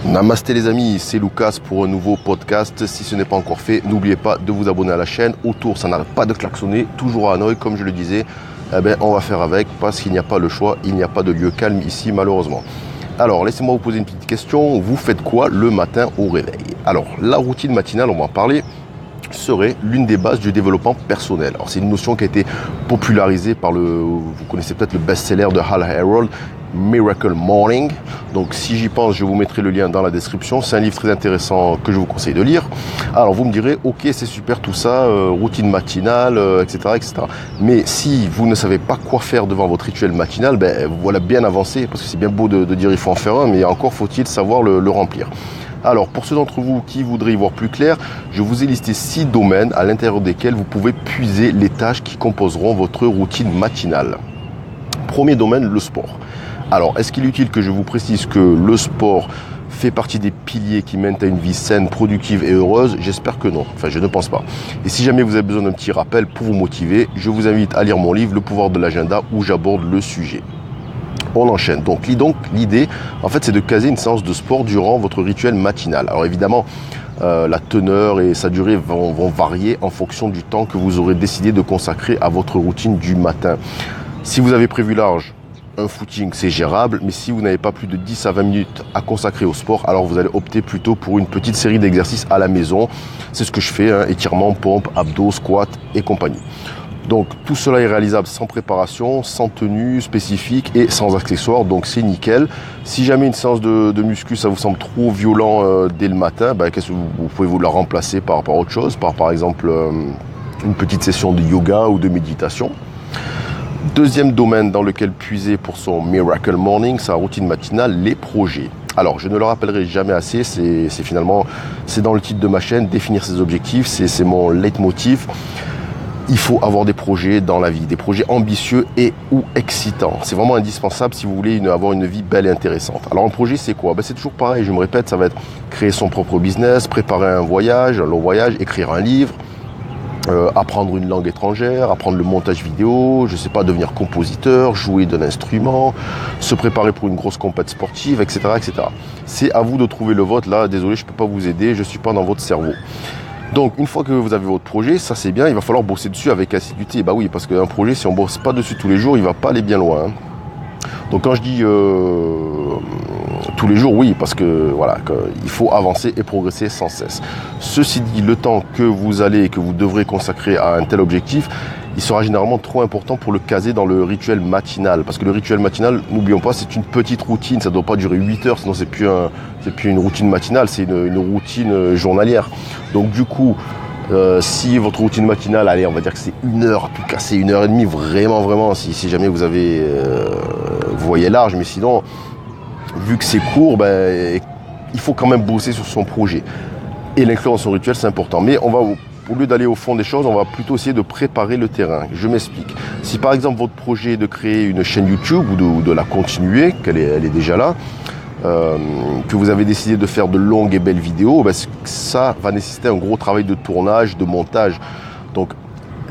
Namasté les amis, c'est Lucas pour un nouveau podcast. Si ce n'est pas encore fait, n'oubliez pas de vous abonner à la chaîne. Autour, ça n'arrête pas de klaxonner, toujours à Hanoï, comme je le disais. On va faire avec parce qu'il n'y a pas le choix, il n'y a pas de lieu calme ici malheureusement. Alors, laissez-moi vous poser une petite question. Vous faites quoi le matin au réveil? Alors, la routine matinale, on va en parler, serait l'une des bases du développement personnel. Alors, c'est une notion qui a été popularisée par vous connaissez peut-être le best-seller de Hal Herold, Miracle Morning. Donc si j'y pense, je vous mettrai le lien dans la description. C'est un livre très intéressant que je vous conseille de lire. Alors vous me direz, ok, c'est super tout ça, routine matinale, etc., etc. Mais si vous ne savez pas quoi faire devant votre rituel matinal, voilà, bien avancé, parce que c'est bien beau de dire il faut en faire un, mais encore faut-il savoir le remplir. Alors, pour ceux d'entre vous qui voudraient y voir plus clair, je vous ai listé 6 domaines à l'intérieur desquels vous pouvez puiser les tâches qui composeront votre routine matinale. Premier domaine, le sport. Alors, est-ce qu'il est utile que je vous précise que le sport fait partie des piliers qui mènent à une vie saine, productive et heureuse? J'espère que non. Enfin, je ne pense pas. Et si jamais vous avez besoin d'un petit rappel pour vous motiver, je vous invite à lire mon livre « Le pouvoir de l'agenda » où j'aborde le sujet. On enchaîne. Donc l'idée, en fait, c'est de caser une séance de sport durant votre rituel matinal. Alors évidemment, la teneur et sa durée vont varier en fonction du temps que vous aurez décidé de consacrer à votre routine du matin. Si vous avez prévu large, un footing, c'est gérable, mais si vous n'avez pas plus de 10 à 20 minutes à consacrer au sport, alors vous allez opter plutôt pour une petite série d'exercices à la maison. C'est ce que je fais, étirements, pompes, abdos, squats et compagnie. Donc tout cela est réalisable sans préparation, sans tenue spécifique et sans accessoires, donc c'est nickel. Si jamais une séance de muscu ça vous semble trop violent dès le matin, qu'est-ce que vous pouvez vous la remplacer par autre chose, par exemple une petite session de yoga ou de méditation. Deuxième domaine dans lequel puiser pour son Miracle Morning, sa routine matinale, les projets. Alors, je ne le rappellerai jamais assez, c'est dans le titre de ma chaîne, définir ses objectifs, c'est mon leitmotiv. Il faut avoir des projets dans la vie, des projets ambitieux et ou excitants. C'est vraiment indispensable si vous voulez avoir une vie belle et intéressante. Alors un projet c'est quoi? C'est toujours pareil, je me répète, ça va être créer son propre business, préparer un voyage, un long voyage, écrire un livre, apprendre une langue étrangère, apprendre le montage vidéo, je sais pas, devenir compositeur, jouer d'un instrument, se préparer pour une grosse compétition sportive, etc., etc. C'est à vous de trouver le vôtre. Là, désolé, je peux pas vous aider, je suis pas dans votre cerveau. Donc, une fois que vous avez votre projet, ça c'est bien, il va falloir bosser dessus avec assiduité. Oui, parce qu'un projet, si on bosse pas dessus tous les jours, il va pas aller bien loin. Donc, quand je dis tous les jours, oui, parce que voilà, il faut avancer et progresser sans cesse. Ceci dit, le temps que vous allez et que vous devrez consacrer à un tel objectif, il sera généralement trop important pour le caser dans le rituel matinal. Parce que le rituel matinal, n'oublions pas, c'est une petite routine, ça ne doit pas durer 8 heures, sinon c'est plus une routine matinale, c'est une routine journalière. Donc du coup, si votre routine matinale, allez, on va dire que c'est 1 heure, à tout casser 1h30, vraiment, si jamais vous avez, vous voyez large, mais sinon, vu que c'est court, il faut quand même bosser sur son projet. Et l'inclure dans son rituel, c'est important. Mais au lieu d'aller au fond des choses, on va plutôt essayer de préparer le terrain. Je m'explique. Si par exemple votre projet est de créer une chaîne YouTube ou de la continuer, elle est déjà là, que vous avez décidé de faire de longues et belles vidéos, ça va nécessiter un gros travail de tournage, de montage. Donc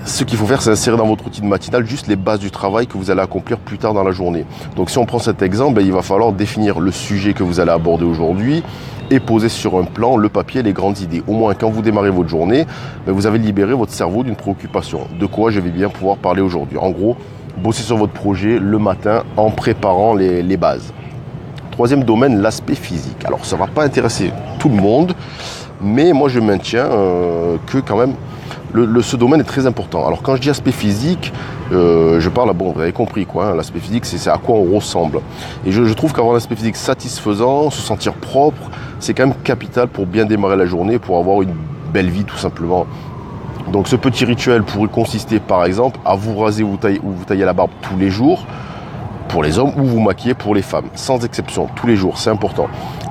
ce qu'il faut faire, c'est insérer dans votre routine matinale juste les bases du travail que vous allez accomplir plus tard dans la journée. Donc si on prend cet exemple, il va falloir définir le sujet que vous allez aborder aujourd'hui et poser sur un plan, le papier, les grandes idées. Au moins, quand vous démarrez votre journée, vous avez libéré votre cerveau d'une préoccupation. De quoi je vais bien pouvoir parler aujourd'hui. En gros, bosser sur votre projet le matin en préparant les bases. Troisième domaine, l'aspect physique. Alors, ça ne va pas intéresser tout le monde, mais moi, je maintiens que quand même, ce domaine est très important. Alors, quand je dis aspect physique, je parle, vous avez compris quoi, l'aspect physique, c'est à quoi on ressemble. Et je trouve qu'avoir un aspect physique satisfaisant, se sentir propre, c'est quand même capital pour bien démarrer la journée, pour avoir une belle vie tout simplement. Donc, ce petit rituel pourrait consister, par exemple, à vous raser ou vous tailler la barbe tous les jours, pour les hommes, ou vous maquiller pour les femmes, sans exception, tous les jours, c'est important.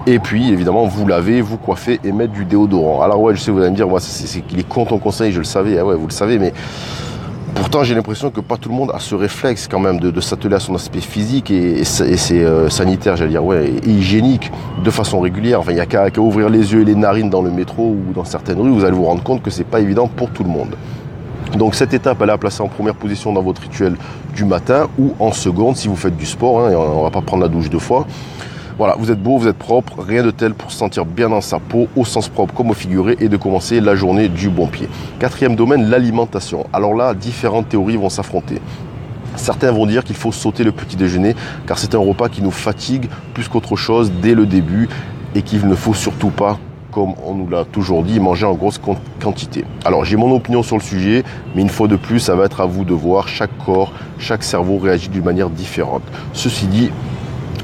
Et puis, évidemment, vous lavez, vous coiffez et mettre du déodorant. Alors ouais, je sais, vous allez me dire, c'est qu'il est con ton conseil, je le savais, ouais, vous le savez, mais pourtant, j'ai l'impression que pas tout le monde a ce réflexe quand même de s'atteler à son aspect physique et c'est sanitaire, j'allais dire, et hygiénique de façon régulière. Enfin, il n'y a qu'à ouvrir les yeux et les narines dans le métro ou dans certaines rues, vous allez vous rendre compte que c'est pas évident pour tout le monde. Donc cette étape, elle est à placer en première position dans votre rituel du matin ou en seconde si vous faites du sport, et on ne va pas prendre la douche 2 fois. Voilà, vous êtes beau, vous êtes propre, rien de tel pour se sentir bien dans sa peau, au sens propre comme au figuré, et de commencer la journée du bon pied. Quatrième domaine, l'alimentation. Alors là, différentes théories vont s'affronter. Certains vont dire qu'il faut sauter le petit déjeuner car c'est un repas qui nous fatigue plus qu'autre chose dès le début et qu'il ne faut surtout pas, comme on nous l'a toujours dit, manger en grosse quantité. Alors j'ai mon opinion sur le sujet, mais une fois de plus, ça va être à vous de voir. Chaque corps, chaque cerveau réagit d'une manière différente. Ceci dit,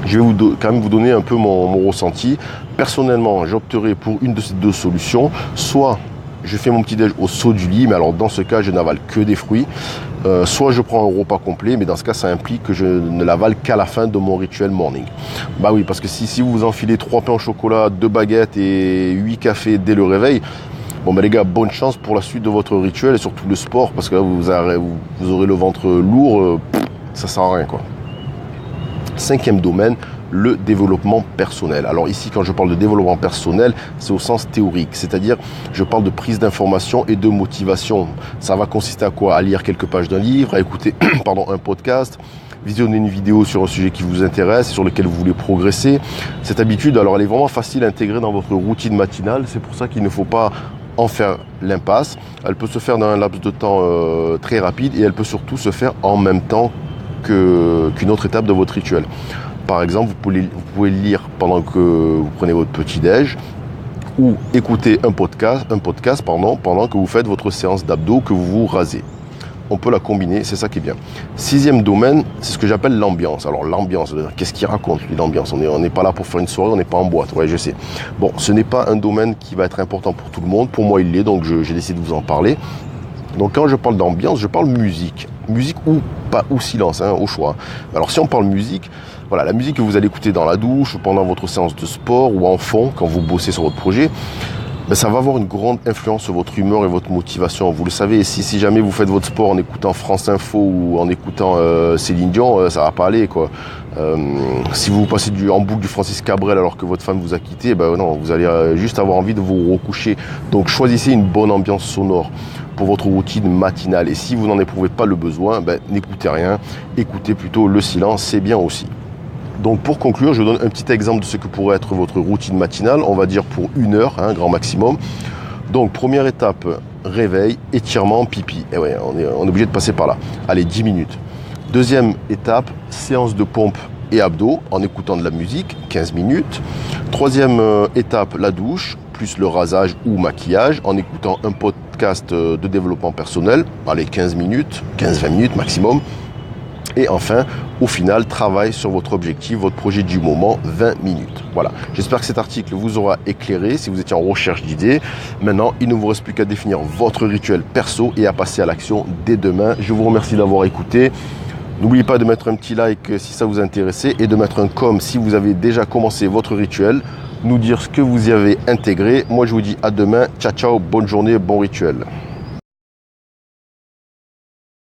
je vais quand même vous donner un peu mon ressenti. Personnellement, j'opterai pour une de ces deux solutions. Soit je fais mon petit-déj au saut du lit, mais alors dans ce cas, je n'avale que des fruits. Soit je prends un repas complet, mais dans ce cas, ça implique que je ne l'avale qu'à la fin de mon rituel morning. Bah oui, parce que si vous enfilez 3 pains au chocolat, 2 baguettes et 8 cafés dès le réveil, bon bah les gars, bonne chance pour la suite de votre rituel et surtout le sport, parce que là, vous aurez le ventre lourd, ça sert à rien quoi. Cinquième domaine, le développement personnel. Alors ici, quand je parle de développement personnel, c'est au sens théorique, c'est-à-dire je parle de prise d'information et de motivation. Ça va consister à quoi? À lire quelques pages d'un livre, à écouter un podcast, visionner une vidéo sur un sujet qui vous intéresse, sur lequel vous voulez progresser. Cette habitude, alors elle est vraiment facile à intégrer dans votre routine matinale, c'est pour ça qu'il ne faut pas en faire l'impasse. Elle peut se faire dans un laps de temps très rapide et elle peut surtout se faire en même temps qu'une autre étape de votre rituel. Par exemple, vous pouvez lire pendant que vous prenez votre petit-déj ou écouter un podcast pendant que vous faites votre séance d'abdos, que vous vous rasez. On peut la combiner, c'est ça qui est bien. Sixième domaine, c'est ce que j'appelle l'ambiance. Alors l'ambiance, qu'est-ce qu'il raconte lui, l'ambiance? On n'est pas là pour faire une soirée, on n'est pas en boîte, ouais je sais. Bon, ce n'est pas un domaine qui va être important pour tout le monde, pour moi il l'est, donc j'ai décidé de vous en parler. Donc quand je parle d'ambiance, je parle musique. Musique ou pas, ou silence, au choix. Alors si on parle musique, voilà, la musique que vous allez écouter dans la douche, pendant votre séance de sport ou en fond, quand vous bossez sur votre projet, ben ça va avoir une grande influence sur votre humeur et votre motivation. Vous le savez, si jamais vous faites votre sport en écoutant France Info ou en écoutant Céline Dion, ça va pas aller, quoi. Si vous passez en boucle du Francis Cabrel alors que votre femme vous a quitté, ben non, vous allez juste avoir envie de vous recoucher. Donc choisissez une bonne ambiance sonore pour votre routine matinale. Et si vous n'en éprouvez pas le besoin, ben, n'écoutez rien, écoutez plutôt le silence, c'est bien aussi. Donc pour conclure, je donne un petit exemple de ce que pourrait être votre routine matinale, on va dire pour 1 heure, grand maximum. Donc première étape, réveil, étirement, pipi. Et ouais, on est obligé de passer par là. Allez, 10 minutes. Deuxième étape, séance de pompe et abdos en écoutant de la musique, 15 minutes. Troisième étape, la douche, plus le rasage ou maquillage en écoutant un podcast de développement personnel. Allez, 15 minutes, 15-20 minutes maximum. Et enfin, au final, travail sur votre objectif, votre projet du moment, 20 minutes. Voilà, j'espère que cet article vous aura éclairé si vous étiez en recherche d'idées. Maintenant, il ne vous reste plus qu'à définir votre rituel perso et à passer à l'action dès demain. Je vous remercie d'avoir écouté. N'oubliez pas de mettre un petit like si ça vous intéressait et de mettre un com si vous avez déjà commencé votre rituel. Nous dire ce que vous y avez intégré. Moi, je vous dis à demain. Ciao, ciao, bonne journée, bon rituel.